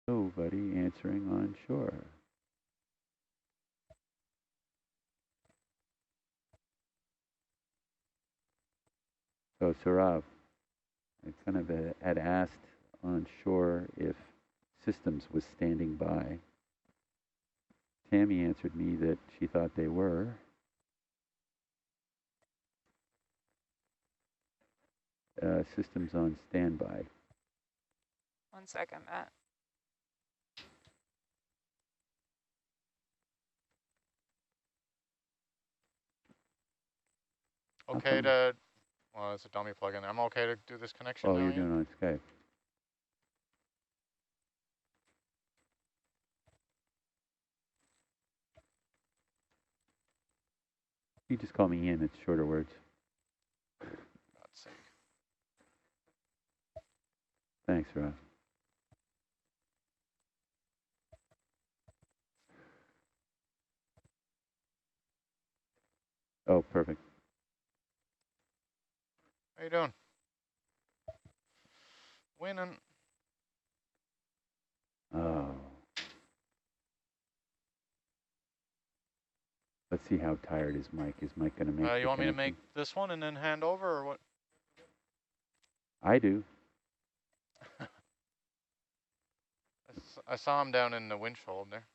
Nobody answering on shore. So Saurav, I kind of had asked on shore if systems was standing by. Tammy answered me that she thought they were. Systems on standby. 1 second, Matt. Okay to, well, it's a dummy plug in there. I'm okay to do this connection now, you're Ian? doing on Skype. You just call me Ian, it's shorter words. God's sake. Thanks, Rob. Oh, perfect. How you doing? Winning. Oh. Let's see how tired is Mike. Is Mike going to make You want connection? me to make this one and then hand over, or what? I do. I saw him down in the winch hold there.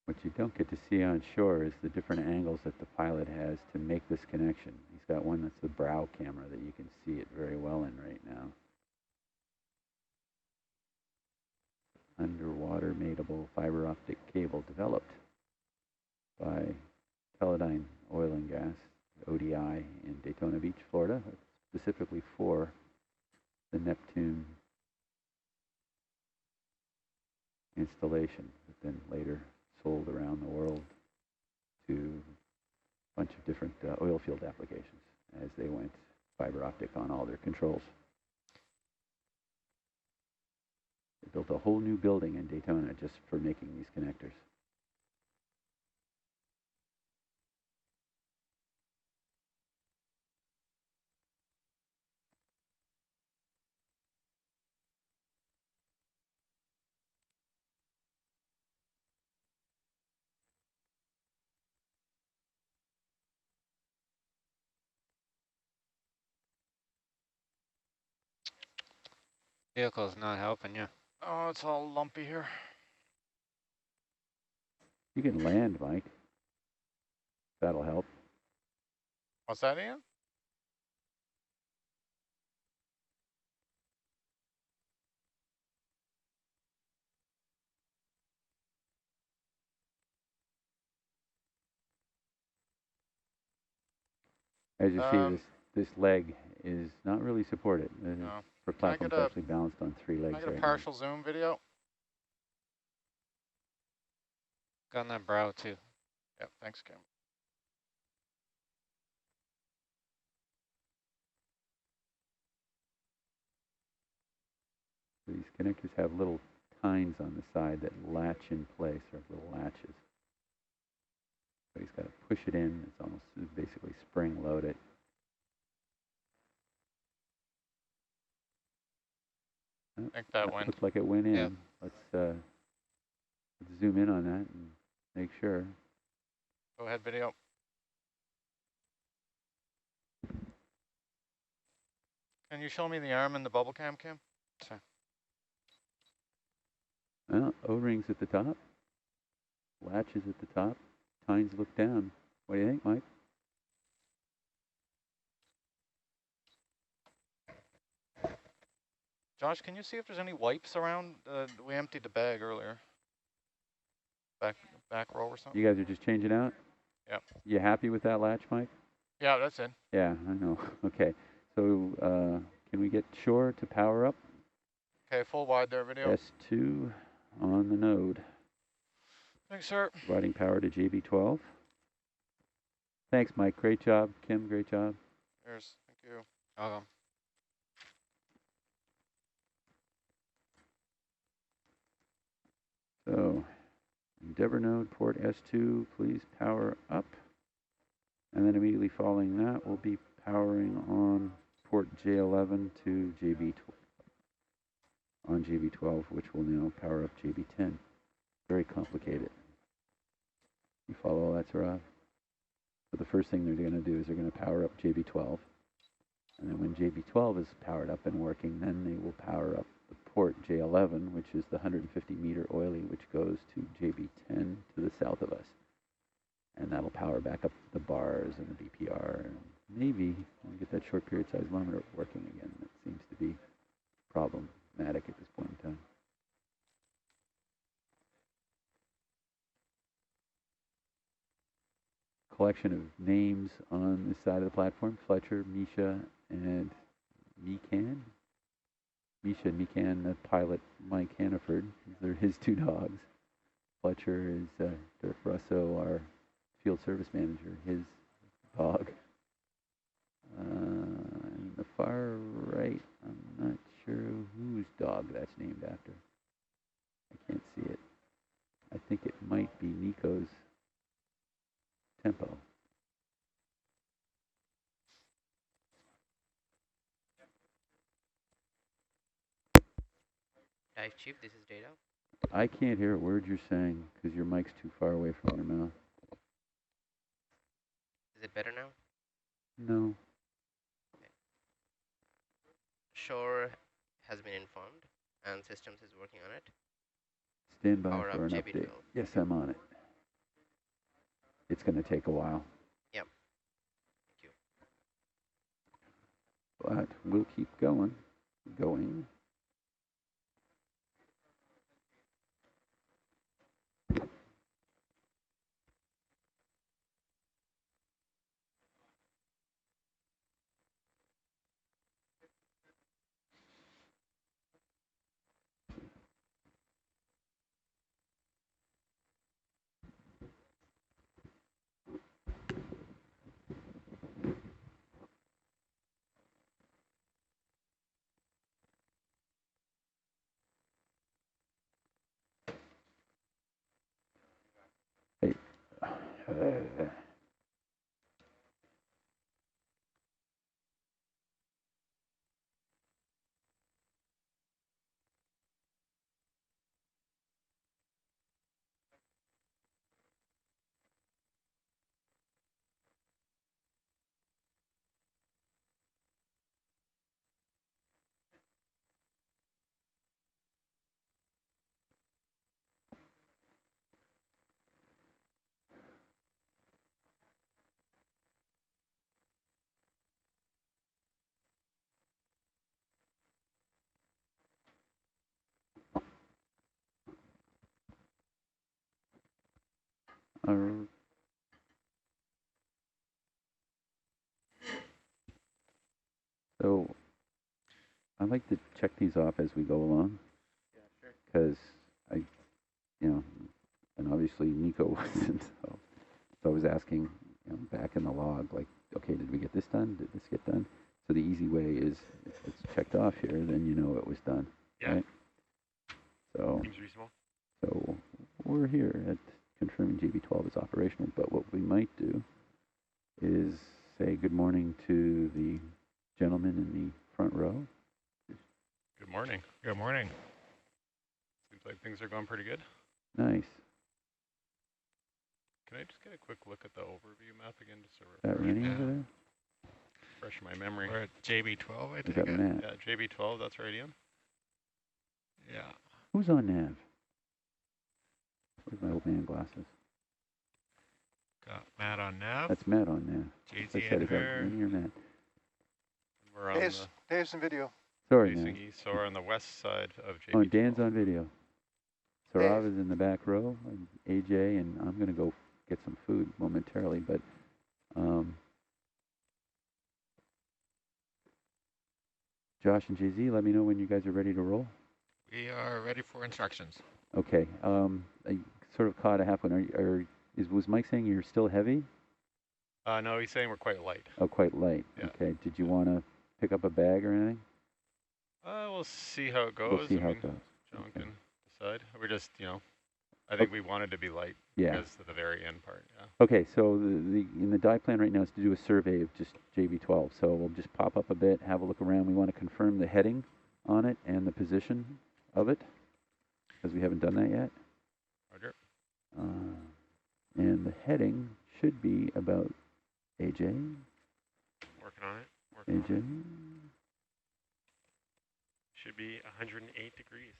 What you don't get to see on shore is the different angles that the pilot has to make this connection. He's got one that's the brow camera that you can see it very well in right now. Underwater mateable fiber optic cable developed by Teledyne Oil and Gas, ODI, in Daytona Beach, Florida, specifically for the Neptune installation, but then later sold around the world to a bunch of different oil field applications as they went fiber optic on all their controls. They built a whole new building in Daytona just for making these connectors. Vehicle's not helping you. Oh, it's all lumpy here. You can land, Mike. That'll help. What's that, Ian? As you see, this leg is not really supported. No. For platform's actually balanced on 3 legs. Can I get a partial zoom video? Got on that brow too. Yep, thanks, Kim. These connectors have little tines on the side that latch in place, or little latches. So he's got to push it in. It's almost basically spring load it. I think that went. Looks like it went in. Yep. Let's zoom in on that and make sure. Go ahead, video. Can you show me the arm and the bubble cam, Kim? Sure. Well, O-rings at the top, latches at the top, tines look down. What do you think, Mike? Josh, can you see if there's any wipes around? We emptied the bag earlier. Back row or something? You guys are just changing out? Yep. You happy with that latch, Mike? Yeah, that's it. Yeah, I know. Okay. So can we get shore to power up? Okay, full wide there, video. S2 on the node. Thanks, sir. providing power to JB12. Thanks, Mike. Great job. Kim, great job. Cheers. Thank you. Welcome. So, Endeavour node, port S2, please power up. And then immediately following that, we'll be powering on port J11 to JB12, on JB12, which will now power up JB10. Very complicated. You follow all that, Saurav? So the first thing they're going to do is they're going to power up JB12. And then when JB12 is powered up and working, then they will power up the port J11, which is the 150-meter oily, which goes to JB10 to the south of us. And that'll power back up the bars and the BPR. And maybe we'll get that short period seismometer working again. That seems to be problematic at this point in time. Collection of names on this side of the platform: Fletcher, Misha, and Meekan. Misha and Meekan, the pilot, Mike Hannaford. They're his two dogs. Fletcher is Dirk Russo, our field service manager, his dog. In the far right, I'm not sure whose dog that's named after. I can't see it. I think it might be Nico's Tempo. Dive Chief, this is Data. I can't hear a word you're saying because your mic's too far away from your mouth. Is it better now? No. Okay. Shore has been informed and systems is working on it. Stand by Power for up an JB12. update. Yes, I'm on it. It's going to take a while. Yep. Thank you. But we'll keep going. Hey. So I like to check these off as we go along. Yeah, sure. Because and obviously Nico wasn't. So I was asking, back in the log, like, okay, did we get this done? Did this get done? So the easy way is, if it's checked off here, then you know it was done. Yeah. Right? So, Seems reasonable. so we're here at confirming JB12 is operational. But what we might do is say good morning to the gentleman in the front row. Good morning. Good morning. Seems like things are going pretty good. Nice. Can I just get a quick look at the overview map again, just to Is that refresh, Rennie over there? refresh my memory? We're at JB12, I Is think. that Matt? Yeah, JB12, that's right, Ian. Yeah. Who's on nav? Where's my old man glasses? Got Matt on nav. That's Matt on nav. I JZ said, and is that her. Rennie or Matt? We're on Dave's in video. Sorry, facing Matt. east, so we're on the west side of JB12. Oh, Dan's on video. Saurav Dave. is in the back row, and AJ, and I'm going to go get some food momentarily, but Josh and JZ, let me know when you guys are ready to roll. We are ready for instructions. Okay, sort of caught a half one. Was Mike saying you're still heavy? No, he's saying we're quite light. Oh, quite light. Yeah. Okay. Did you want to pick up a bag or anything? We'll see how it goes. We'll see how it goes. John Okay. can decide. We're just, I think we wanted to be light. Yeah. Because of the very end part, yeah. Okay, so in the die plan right now is to do a survey of just JB12. So we'll just pop up a bit, have a look around. We want to confirm the heading on it and the position of it, because we haven't done that yet. Roger. And the heading should be about AJ. Working on it. AJ. Should be 108 degrees.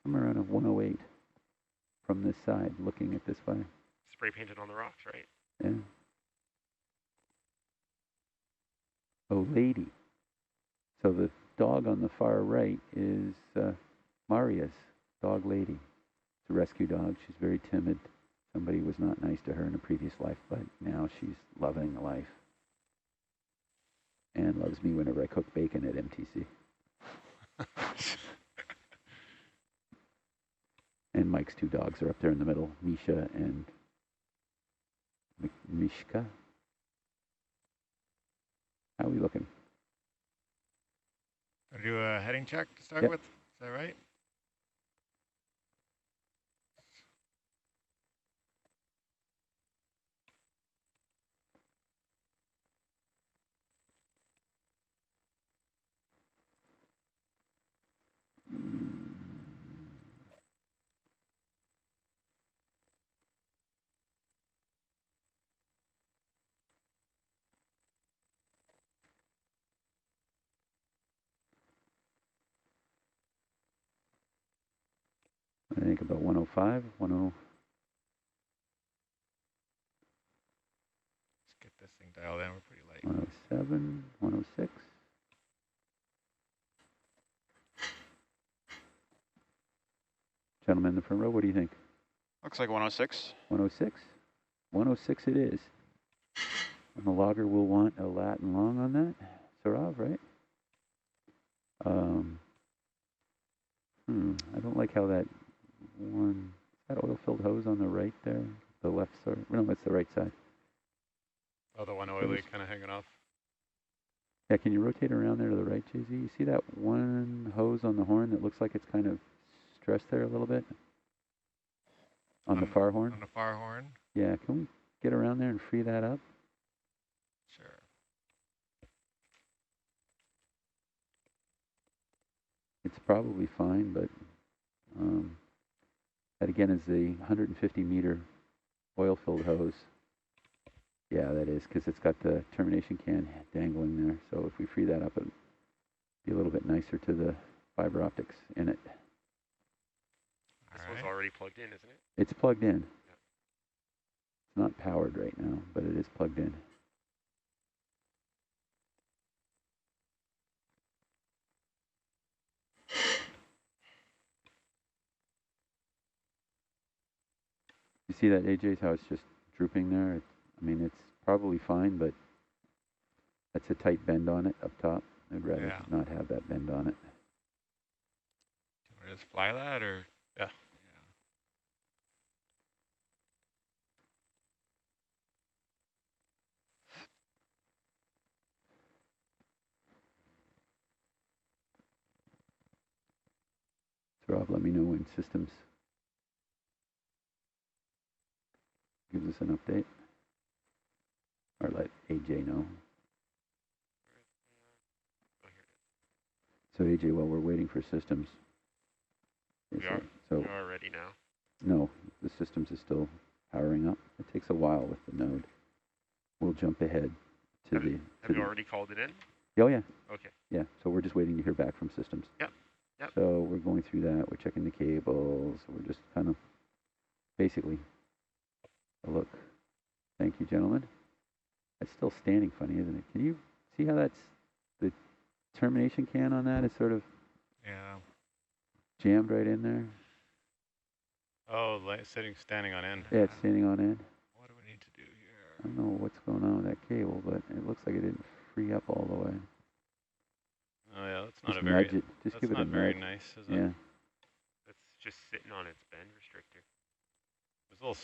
Somewhere around a 108 from this side, looking at this way. Spray painted on the rocks, right? Yeah. Oh, lady. So the dog on the far right is Maria's dog, Lady. It's a rescue dog. She's very timid. Somebody was not nice to her in a previous life, but now she's loving life. And loves me whenever I cook bacon at MTC. And Mike's two dogs are up there in the middle, Misha and Mishka. How are we looking? Gonna do a heading check to start Yep. with. Is that right? I think about 105, 10. Let's get this thing dialed in. We're pretty light. 107, 106. Gentlemen in the front row, what do you think? Looks like 106. 106? 106 it is. And the logger will want a lat and long on that. Sarav, right? I don't like how that oil-filled hose on the right there, the left side. No, it's the right side. Oh, the one oily kind of hanging off. Yeah, can you rotate around there to the right, JZ? You see that one hose on the horn that looks like it's kind of stressed there a little bit? On the far horn? On the far horn? Yeah, can we get around there and free that up? Sure. It's probably fine, but that again is the 150-meter oil-filled hose. Yeah, that is, because it's got the termination can dangling there. So if we free that up, it'll be a little bit nicer to the fiber optics in it. This one's already plugged in, isn't it? It's plugged in. Yeah. It's not powered right now, but it is plugged in. You see that, AJ, how it's just drooping there? I mean, it's probably fine, but that's a tight bend on it up top. I'd rather not have that bend on it. Do you want to just fly that, or? Yeah. So Rob, let me know when systems gives us an update. Or let AJ know. So AJ, while we're waiting for systems. We are. So We are ready now. no, the systems is still powering up. It takes a while with the node. We'll jump ahead to Have the. you already called it in? Oh yeah. Okay. Yeah. So we're just waiting to hear back from systems. Yep. Yep. So we're going through that. We're checking the cables. We're just kind of basically a look. Thank you, gentlemen. It's still standing funny, isn't it? Can you see how that's the termination can on that is sort of jammed right in there? Oh, standing on end. Yeah, it's standing on end. What do we need to do here? I don't know what's going on with that cable, but it looks like it didn't free up all the way. Oh yeah, that's not Just a very. nudge it. Just That's give it a not very nudge. nice, is Yeah. it? It's just sitting on its bend restrictor. little